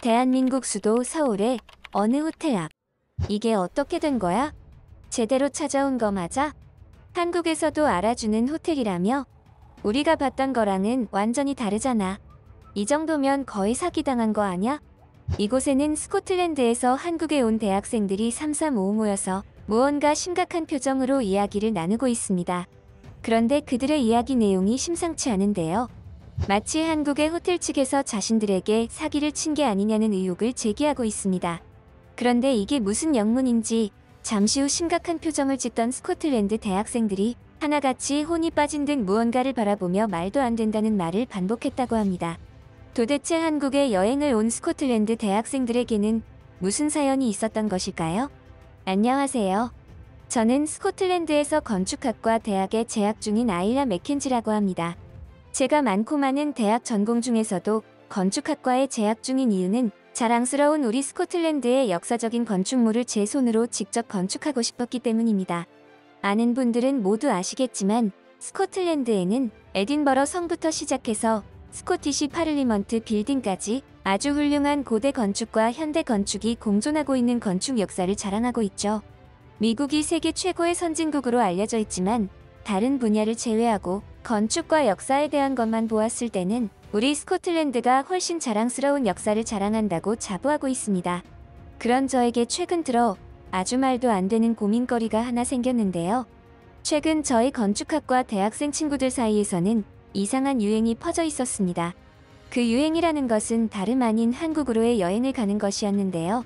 대한민국 수도 서울의 어느 호텔 앞. 이게 어떻게 된 거야? 제대로 찾아온 거 맞아? 한국에서도 알아주는 호텔이라며? 우리가 봤던 거랑은 완전히 다르잖아. 이 정도면 거의 사기당한 거 아냐? 이곳에는 스코틀랜드에서 한국에 온 대학생들이 335 모여서 무언가 심각한 표정으로 이야기를 나누고 있습니다. 그런데 그들의 이야기 내용이 심상치 않은데요. 마치 한국의 호텔 측에서 자신들에게 사기를 친 게 아니냐는 의혹을 제기하고 있습니다. 그런데 이게 무슨 영문인지 잠시 후 심각한 표정을 짓던 스코틀랜드 대학생들이 하나같이 혼이 빠진 듯 무언가를 바라보며 말도 안 된다는 말을 반복했다고 합니다. 도대체 한국에 여행을 온 스코틀랜드 대학생들에게는 무슨 사연이 있었던 것일까요? 안녕하세요. 저는 스코틀랜드에서 건축학과 대학에 재학 중인 아일라 맥켄지라고 합니다. 제가 많고 많은 대학 전공 중에서도 건축학과에 재학 중인 이유는 자랑스러운 우리 스코틀랜드의 역사적인 건축물을 제 손으로 직접 건축하고 싶었기 때문입니다. 아는 분들은 모두 아시겠지만 스코틀랜드에는 에딘버러 성부터 시작해서 스코티시 파를리먼트 빌딩까지 아주 훌륭한 고대 건축과 현대 건축이 공존하고 있는 건축 역사를 자랑하고 있죠. 미국이 세계 최고의 선진국으로 알려져 있지만 다른 분야를 제외하고 건축과 역사에 대한 것만 보았을 때는 우리 스코틀랜드가 훨씬 자랑스러운 역사를 자랑한다고 자부하고 있습니다. 그런 저에게 최근 들어 아주 말도 안 되는 고민거리가 하나 생겼는데요. 최근 저희 건축학과 대학생 친구들 사이에서는 이상한 유행이 퍼져 있었습니다. 그 유행이라는 것은 다름 아닌 한국으로의 여행을 가는 것이었는데요.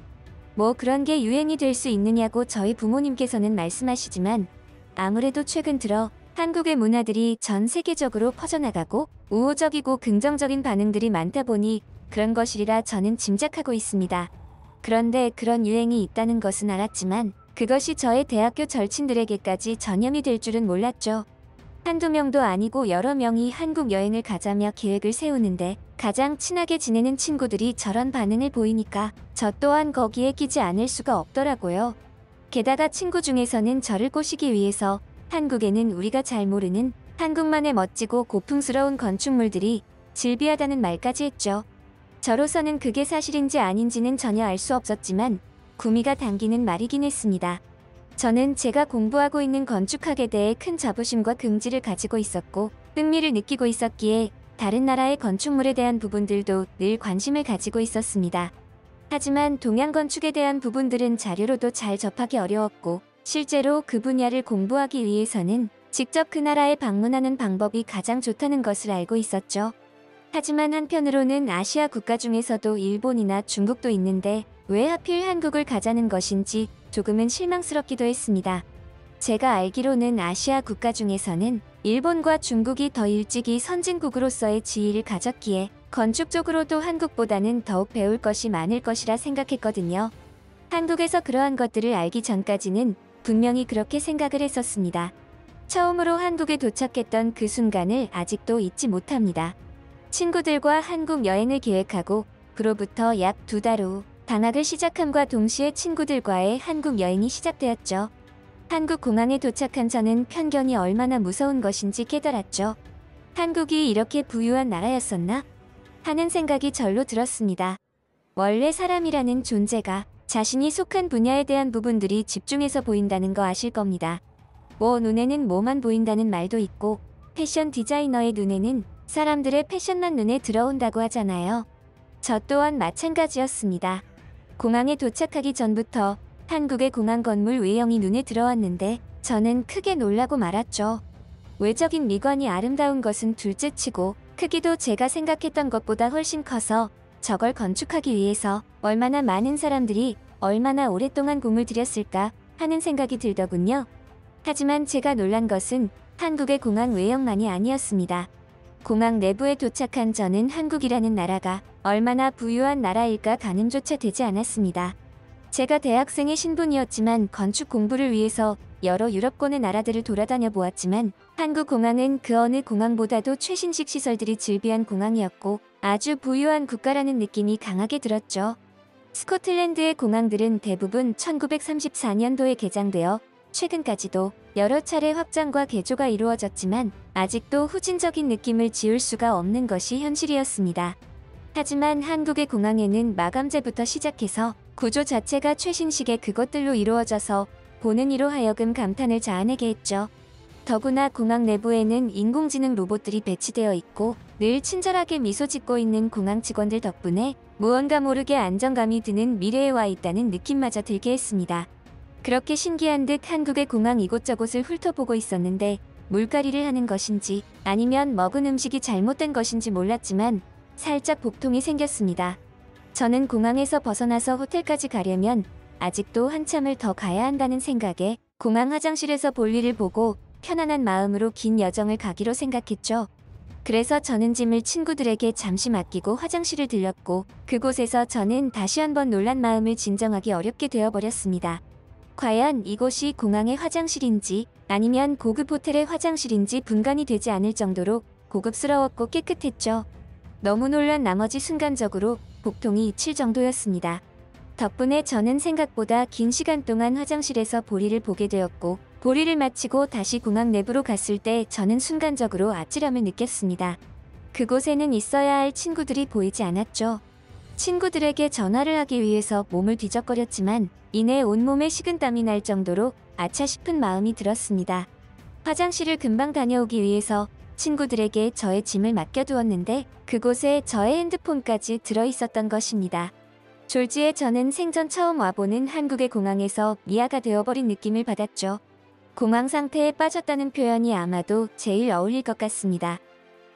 뭐 그런 게 유행이 될 수 있느냐고 저희 부모님께서는 말씀하시지만 아무래도 최근 들어 한국의 문화들이 전 세계적으로 퍼져나가고 우호적이고 긍정적인 반응들이 많다 보니 그런 것이리라 저는 짐작하고 있습니다. 그런데 그런 유행이 있다는 것은 알았지만 그것이 저의 대학교 절친들에게까지 전염이 될 줄은 몰랐죠. 한두 명도 아니고 여러 명이 한국 여행을 가자며 계획을 세우는데 가장 친하게 지내는 친구들이 저런 반응을 보이니까 저 또한 거기에 끼지 않을 수가 없더라고요. 게다가 친구 중에서는 저를 꼬시기 위해서 한국에는 우리가 잘 모르는 한국만의 멋지고 고풍스러운 건축물들이 즐비하다는 말까지 했죠. 저로서는 그게 사실인지 아닌지는 전혀 알 수 없었지만 구미가 당기는 말이긴 했습니다. 저는 제가 공부하고 있는 건축학에 대해 큰 자부심과 긍지를 가지고 있었고 흥미를 느끼고 있었기에 다른 나라의 건축물에 대한 부분들도 늘 관심을 가지고 있었습니다. 하지만 동양 건축에 대한 부분들은 자료로도 잘 접하기 어려웠고 실제로 그 분야를 공부하기 위해서는 직접 그 나라에 방문하는 방법이 가장 좋다는 것을 알고 있었죠. 하지만 한편으로는 아시아 국가 중에서도 일본이나 중국도 있는데 왜 하필 한국을 가자는 것인지 조금은 실망스럽기도 했습니다. 제가 알기로는 아시아 국가 중에서는 일본과 중국이 더 일찍이 선진국으로서의 지위를 가졌기에 건축적으로도 한국보다는 더욱 배울 것이 많을 것이라 생각했거든요. 한국에서 그러한 것들을 알기 전까지는 분명히 그렇게 생각을 했었습니다. 처음으로 한국에 도착했던 그 순간을 아직도 잊지 못합니다. 친구들과 한국 여행을 계획하고 그로부터 약 2달 후 방학을 시작함과 동시에 친구들과의 한국 여행이 시작되었죠. 한국 공항에 도착한 저는 편견이 얼마나 무서운 것인지 깨달았죠. 한국이 이렇게 부유한 나라였었나? 하는 생각이 절로 들었습니다. 원래 사람이라는 존재가 자신이 속한 분야에 대한 부분들이 집중해서 보인다는 거 아실 겁니다. 뭐 눈에는 뭐만 보인다는 말도 있고 패션 디자이너의 눈에는 사람들의 패션만 눈에 들어온다고 하잖아요. 저 또한 마찬가지였습니다. 공항에 도착하기 전부터 한국의 공항 건물 외형이 눈에 들어왔는데 저는 크게 놀라고 말았죠. 외적인 미관이 아름다운 것은 둘째치고 크기도 제가 생각했던 것보다 훨씬 커서 저걸 건축하기 위해서 얼마나 많은 사람들이 얼마나 오랫동안 공을 들였을까 하는 생각이 들더군요. 하지만 제가 놀란 것은 한국의 공항 외형만이 아니었습니다. 공항 내부에 도착한 저는 한국이라는 나라가 얼마나 부유한 나라일까 가늠조차 되지 않았습니다. 제가 대학생의 신분이었지만 건축 공부를 위해서 여러 유럽권의 나라들을 돌아다녀 보았지만 한국 공항은 그 어느 공항보다도 최신식 시설들이 즐비한 공항이었고 아주 부유한 국가라는 느낌이 강하게 들었죠. 스코틀랜드의 공항들은 대부분 1934년도에 개장되어 최근까지도 여러 차례 확장과 개조가 이루어졌지만 아직도 후진적인 느낌을 지울 수가 없는 것이 현실이었습니다. 하지만 한국의 공항에는 마감재부터 시작해서 구조 자체가 최신식의 그것들로 이루어져서 보는 이로 하여금 감탄을 자아내게 했죠. 더구나 공항 내부에는 인공지능 로봇들이 배치되어 있고 늘 친절하게 미소 짓고 있는 공항 직원들 덕분에 무언가 모르게 안정감이 드는 미래에 와 있다는 느낌마저 들게 했습니다. 그렇게 신기한 듯 한국의 공항 이곳저곳을 훑어보고 있었는데 물갈이를 하는 것인지 아니면 먹은 음식이 잘못된 것인지 몰랐지만 살짝 복통이 생겼습니다. 저는 공항에서 벗어나서 호텔까지 가려면 아직도 한참을 더 가야 한다는 생각에 공항 화장실에서 볼일을 보고 편안한 마음으로 긴 여정을 가기로 생각했죠. 그래서 저는 짐을 친구들에게 잠시 맡기고 화장실을 들렸고 그곳에서 저는 다시 한번 놀란 마음을 진정하기 어렵게 되어버렸습니다. 과연 이곳이 공항의 화장실인지 아니면 고급 호텔의 화장실인지 분간이 되지 않을 정도로 고급스러웠고 깨끗했죠. 너무 놀란 나머지 순간적으로 복통이 잊힐 정도였습니다. 덕분에 저는 생각보다 긴 시간 동안 화장실에서 볼일을 보게 되었고 볼일을 마치고 다시 공항 내부로 갔을 때 저는 순간적으로 아찔함을 느꼈습니다. 그곳에는 있어야 할 친구들이 보이지 않았죠. 친구들에게 전화를 하기 위해서 몸을 뒤적거렸지만 이내 온몸에 식은땀이 날 정도로 아차 싶은 마음이 들었습니다. 화장실을 금방 다녀오기 위해서 친구들에게 저의 짐을 맡겨두었는데 그곳에 저의 핸드폰까지 들어있었던 것입니다. 졸지에 저는 생전 처음 와보는 한국의 공항에서 미아가 되어버린 느낌을 받았죠. 공황 상태에 빠졌다는 표현이 아마도 제일 어울릴 것 같습니다.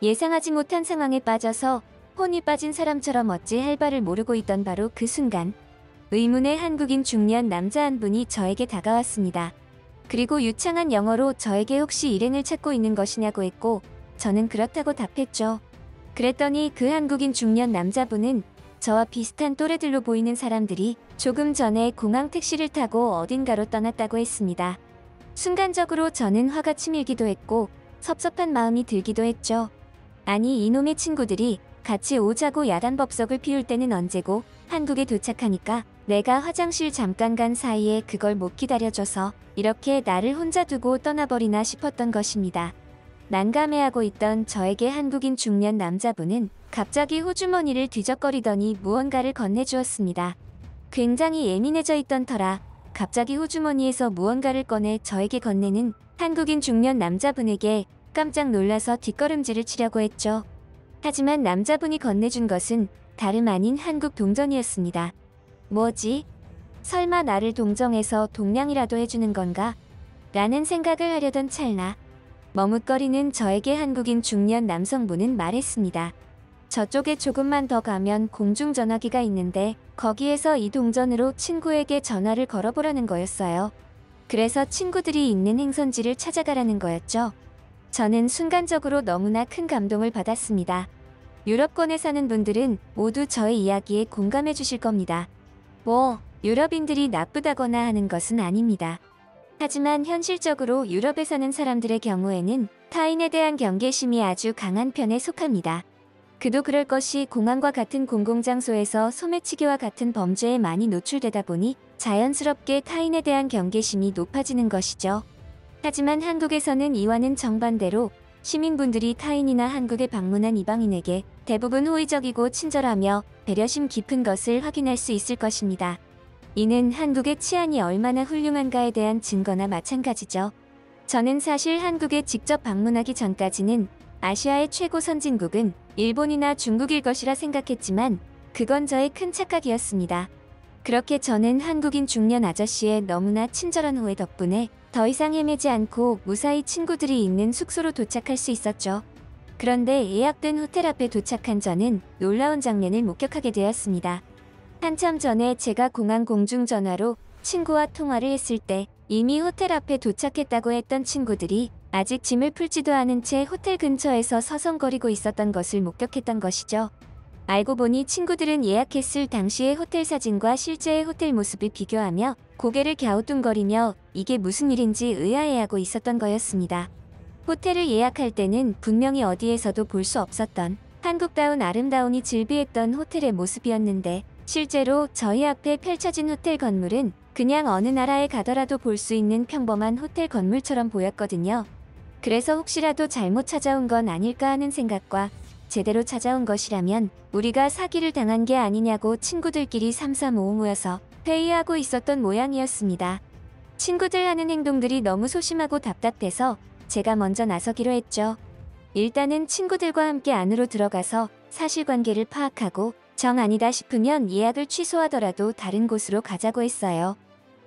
예상하지 못한 상황에 빠져서 혼이 빠진 사람처럼 어찌 할 바를 모르고 있던 바로 그 순간 의문의 한국인 중년 남자 한 분이 저에게 다가왔습니다. 그리고 유창한 영어로 저에게 혹시 일행을 찾고 있는 것이냐고 했고 저는 그렇다고 답했죠. 그랬더니 그 한국인 중년 남자분은 저와 비슷한 또래들로 보이는 사람들이 조금 전에 공항 택시를 타고 어딘가로 떠났다고 했습니다. 순간적으로 저는 화가 치밀기도 했고 섭섭한 마음이 들기도 했죠. 아니 이놈의 친구들이 같이 오자고 야단법석을 피울 때는 언제고 한국에 도착하니까 내가 화장실 잠깐 간 사이에 그걸 못 기다려줘서 이렇게 나를 혼자 두고 떠나버리나 싶었던 것입니다. 난감해하고 있던 저에게 한국인 중년 남자분은 갑자기 호주머니를 뒤적거리더니 무언가를 건네주었습니다. 굉장히 예민해져 있던 터라 갑자기 호주머니에서 무언가를 꺼내 저에게 건네는 한국인 중년 남자분에게 깜짝 놀라서 뒷걸음질을 치려고 했죠. 하지만 남자분이 건네준 것은 다름 아닌 한국 동전이었습니다. 뭐지? 설마 나를 동정해서 동냥이라도 해주는 건가? 라는 생각을 하려던 찰나 머뭇거리는 저에게 한국인 중년 남성분은 말했습니다. 저쪽에 조금만 더 가면 공중전화기가 있는데 거기에서 이 동전으로 친구에게 전화를 걸어보라는 거였어요. 그래서 친구들이 있는 행선지를 찾아가라는 거였죠. 저는 순간적으로 너무나 큰 감동을 받았습니다. 유럽권에 사는 분들은 모두 저의 이야기에 공감해 주실 겁니다. 뭐 유럽인들이 나쁘다거나 하는 것은 아닙니다. 하지만 현실적으로 유럽에 사는 사람들의 경우에는 타인에 대한 경계심이 아주 강한 편에 속합니다. 그도 그럴 것이 공항과 같은 공공장소에서 소매치기와 같은 범죄에 많이 노출되다 보니 자연스럽게 타인에 대한 경계심이 높아지는 것이죠. 하지만 한국에서는 이와는 정반대로 시민분들이 타인이나 한국에 방문한 이방인에게 대부분 호의적이고 친절하며 배려심 깊은 것을 확인할 수 있을 것입니다. 이는 한국의 치안이 얼마나 훌륭한가에 대한 증거나 마찬가지죠. 저는 사실 한국에 직접 방문하기 전까지는 아시아의 최고 선진국은 일본이나 중국일 것이라 생각했지만 그건 저의 큰 착각이었습니다. 그렇게 저는 한국인 중년 아저씨의 너무나 친절한 호의 덕분에 더 이상 헤매지 않고 무사히 친구들이 있는 숙소로 도착할 수 있었죠. 그런데 예약된 호텔 앞에 도착한 저는 놀라운 장면을 목격하게 되었습니다. 한참 전에 제가 공항 공중전화로 친구와 통화를 했을 때 이미 호텔 앞에 도착했다고 했던 친구들이 아직 짐을 풀지도 않은 채 호텔 근처에서 서성거리고 있었던 것을 목격했던 것이죠. 알고 보니 친구들은 예약했을 당시의 호텔 사진과 실제의 호텔 모습을 비교하며 고개를 갸우뚱거리며 이게 무슨 일인지 의아해하고 있었던 거였습니다. 호텔을 예약할 때는 분명히 어디에서도 볼 수 없었던 한국다운 아름다우니 즐비했던 호텔의 모습이었는데 실제로 저희 앞에 펼쳐진 호텔 건물은 그냥 어느 나라에 가더라도 볼 수 있는 평범한 호텔 건물처럼 보였거든요. 그래서 혹시라도 잘못 찾아온 건 아닐까 하는 생각과 제대로 찾아온 것이라면 우리가 사기를 당한 게 아니냐고 친구들끼리 삼삼오오 모여서 회의하고 있었던 모양이었습니다. 친구들 하는 행동들이 너무 소심하고 답답해서 제가 먼저 나서기로 했죠. 일단은 친구들과 함께 안으로 들어가서 사실관계를 파악하고 정 아니다 싶으면 예약을 취소하더라도 다른 곳으로 가자고 했어요.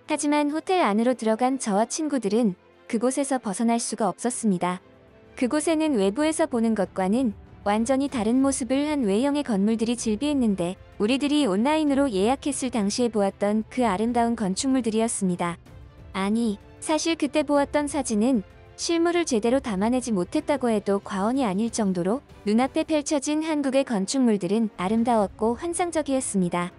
하지만 호텔 안으로 들어간 저와 친구들은 그곳에서 벗어날 수가 없었습니다. 그곳에는 외부에서 보는 것과는 완전히 다른 모습을 한 외형의 건물들이 즐비했는데 우리들이 온라인으로 예약했을 당시에 보았던 그 아름다운 건축물들이었습니다. 아니, 사실 그때 보았던 사진은 실물을 제대로 담아내지 못했다고 해도 과언이 아닐 정도로 눈앞에 펼쳐진 한국의 건축물들은 아름다웠고 환상적이었습니다.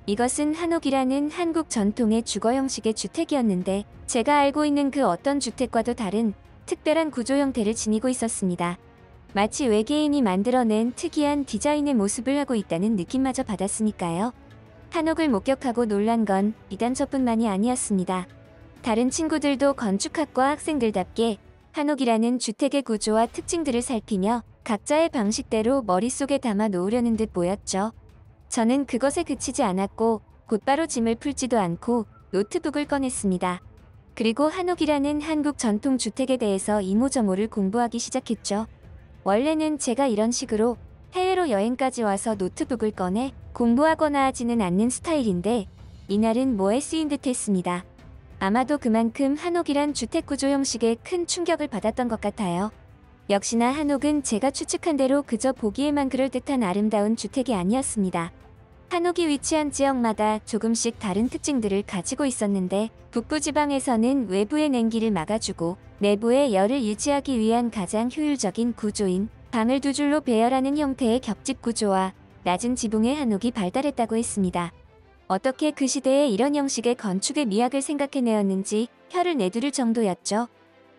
이것은 한옥이라는 한국 전통의 주거 형식의 주택이었는데 제가 알고 있는 그 어떤 주택과도 다른 특별한 구조 형태를 지니고 있었습니다. 마치 외계인이 만들어낸 특이한 디자인의 모습을 하고 있다는 느낌마저 받았으니까요. 한옥을 목격하고 놀란 건 비단 저뿐만이 아니었습니다. 다른 친구들도 건축학과 학생들답게 한옥이라는 주택의 구조와 특징들을 살피며 각자의 방식대로 머릿속에 담아 놓으려는 듯 보였죠. 저는 그것에 그치지 않았고 곧바로 짐을 풀지도 않고 노트북을 꺼냈습니다. 그리고 한옥이라는 한국 전통 주택에 대해서 이모저모를 공부하기 시작했죠. 원래는 제가 이런 식으로 해외로 여행까지 와서 노트북을 꺼내 공부하거나 하지는 않는 스타일인데 이날은 뭐에 쓰인 듯 했습니다. 아마도 그만큼 한옥이란 주택구조 형식에 큰 충격을 받았던 것 같아요. 역시나 한옥은 제가 추측한 대로 그저 보기에만 그럴듯한 아름다운 주택이 아니었습니다. 한옥이 위치한 지역마다 조금씩 다른 특징들을 가지고 있었는데 북부지방에서는 외부의 냉기를 막아주고 내부의 열을 유지하기 위한 가장 효율적인 구조인 방을 두 줄로 배열하는 형태의 겹집 구조와 낮은 지붕의 한옥이 발달했다고 했습니다. 어떻게 그 시대에 이런 형식의 건축의 미학을 생각해내었는지 혀를 내두를 정도였죠.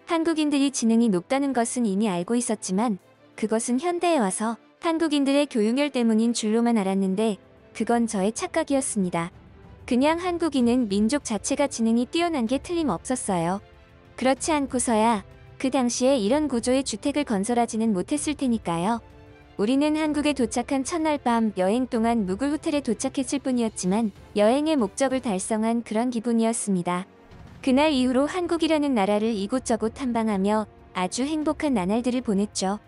한국인들이 지능이 높다는 것은 이미 알고 있었지만 그것은 현대에 와서 한국인들의 교육열 때문인 줄로만 알았는데 그건 저의 착각이었습니다. 그냥 한국인은 민족 자체가 지능이 뛰어난 게 틀림없었어요. 그렇지 않고서야 그 당시에 이런 구조의 주택을 건설하지는 못했을 테니까요. 우리는 한국에 도착한 첫날 밤 여행 동안 묵을 호텔에 도착했을 뿐이었지만 여행의 목적을 달성한 그런 기분이었습니다. 그날 이후로 한국이라는 나라를 이곳저곳 탐방하며 아주 행복한 나날들을 보냈죠.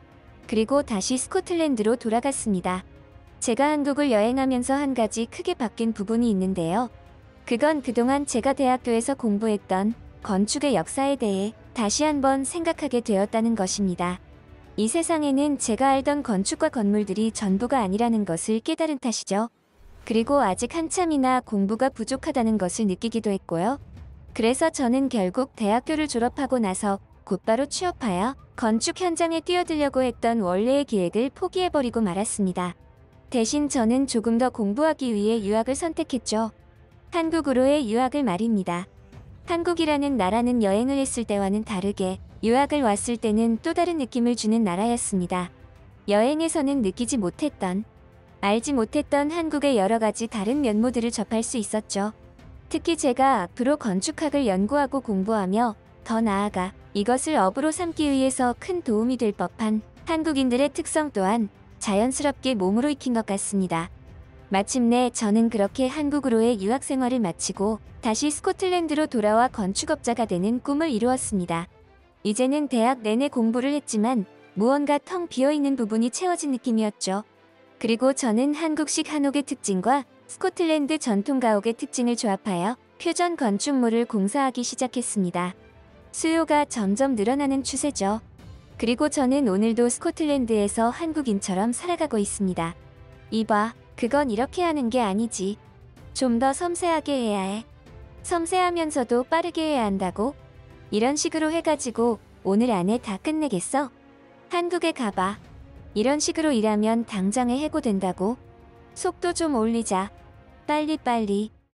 그리고 다시 스코틀랜드로 돌아갔습니다. 제가 한국을 여행하면서 한 가지 크게 바뀐 부분이 있는데요. 그건 그동안 제가 대학교에서 공부했던 건축의 역사에 대해 다시 한번 생각하게 되었다는 것입니다. 이 세상에는 제가 알던 건축과 건물들이 전부가 아니라는 것을 깨달은 탓이죠. 그리고 아직 한참이나 공부가 부족하다는 것을 느끼기도 했고요. 그래서 저는 결국 대학교를 졸업하고 나서 곧바로 취업하여 건축 현장에 뛰어들려고 했던 원래의 계획을 포기해버리고 말았습니다. 대신 저는 조금 더 공부하기 위해 유학을 선택했죠. 한국으로의 유학을 말입니다. 한국이라는 나라는 여행을 했을 때와는 다르게 유학을 왔을 때는 또 다른 느낌을 주는 나라였습니다. 여행에서는 느끼지 못했던, 알지 못했던 한국의 여러 가지 다른 면모들을 접할 수 있었죠. 특히 제가 앞으로 건축학을 연구하고 공부하며 더 나아가 이것을 업으로 삼기 위해서 큰 도움이 될 법한 한국인들의 특성 또한 자연스럽게 몸으로 익힌 것 같습니다. 마침내 저는 그렇게 한국으로의 유학 생활을 마치고 다시 스코틀랜드로 돌아와 건축업자가 되는 꿈을 이루었습니다. 이제는 대학 내내 공부를 했지만 무언가 텅 비어있는 부분이 채워진 느낌이었죠. 그리고 저는 한국식 한옥의 특징과 스코틀랜드 전통 가옥의 특징을 조합하여 퓨전 건축물을 공사하기 시작했습니다. 수요가 점점 늘어나는 추세죠. 그리고 저는 오늘도 스코틀랜드에서 한국인처럼 살아가고 있습니다. 이봐, 그건 이렇게 하는 게 아니지. 좀 더 섬세하게 해야 해. 섬세하면서도 빠르게 해야 한다고? 이런 식으로 해가지고 오늘 안에 다 끝내겠어? 한국에 가봐. 이런 식으로 일하면 당장에 해고된다고? 속도 좀 올리자. 빨리빨리.